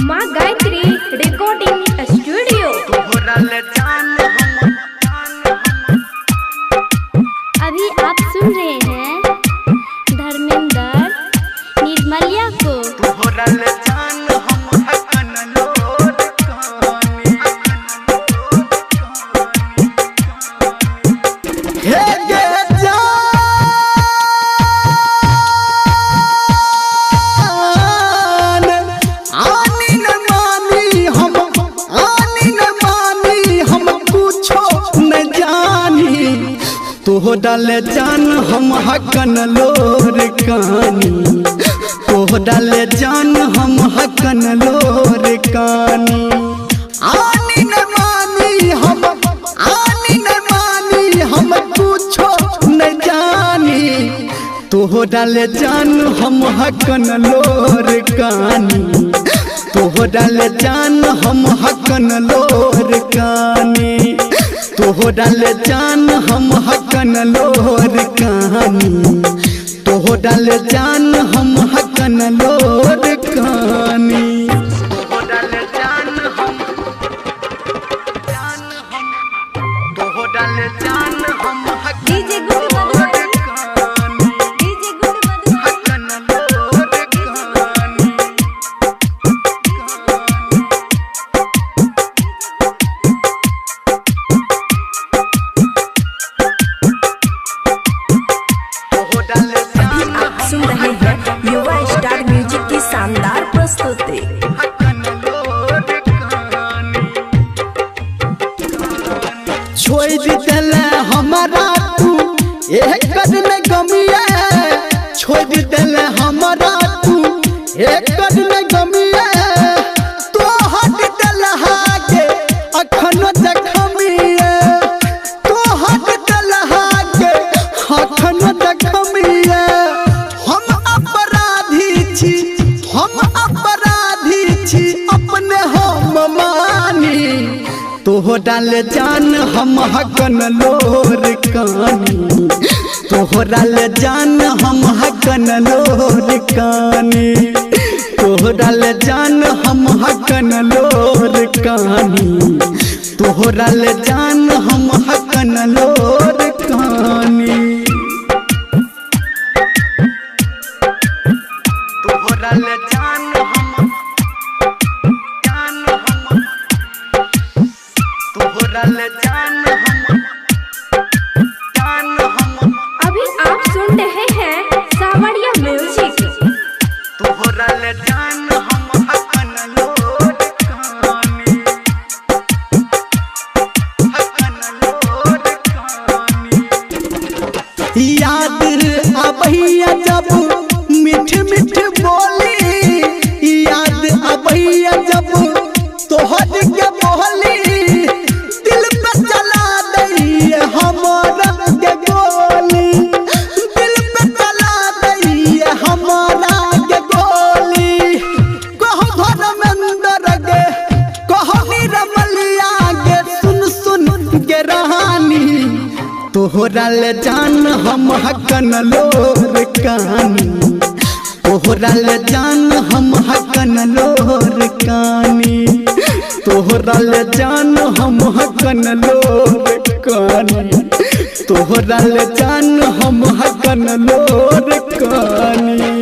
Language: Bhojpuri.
माँ गायत्री रिकॉर्डिंग स्टूडियो। अभी आप सुन रहे हैं धर्मेंद्र निर्मलिया को। तोह डाल जान हम हकन लोर कानी, तोह डाल जान हम हकन लोर कानी। आनी न मानी हम, आनी न मानी हम कुछो न जानी। तोह डाल जान हम हकन लोर कानी, तोह डाल जान हम हकन लोर कानी। तोह डाल जान हम हकन लोर कानी, तोह डाल जान हम हकन लोर कानी। तोह डाल जान हम, तोह डाल जान हम DJ good Madhubani, DJ good Madhubani. आप सुन रहे हैं युवा स्टार म्यूजिक की शानदार प्रस्तुति। छोड़ दिल हमारा तू एक कदम गमिया, छोड़ दिल हमारा तू एक कदम गमिया। तो हट दिल हागे अखन जखमिया, तो हट दिल हागे अखन जखमिया। हम अपराधी छी, हम अपराधी छी अपने हम मानी। तोह डाल जान हम हकन लोर कानी, तोह डाल जान हम हकन लोर कानी। तोह डाल जान हम हकन लोर कानी, तोह डाल जान हम हकन लोर कानी। तोह डाल जान हम, अभी आप सुन रहे हैं सावरिया म्यूजिक। याद अबैया जब मीठ मीठ बोली, याद अबैया जब तोहर के बोली। दिल पे चला दई हमारा के गोली, दिल पे चला दई हमारा के गोली। कहो धर्मेंद्र गे, कहो निर्मलिया गे, सुन सुन के रानी। तोह डाल जान हम हकन लोर कानी, तोह डाल जान हम हकन लोर कानी। तोह डाल जान हम हकन लोर कानी, तोह डाल जान हम हकन लोर कानी।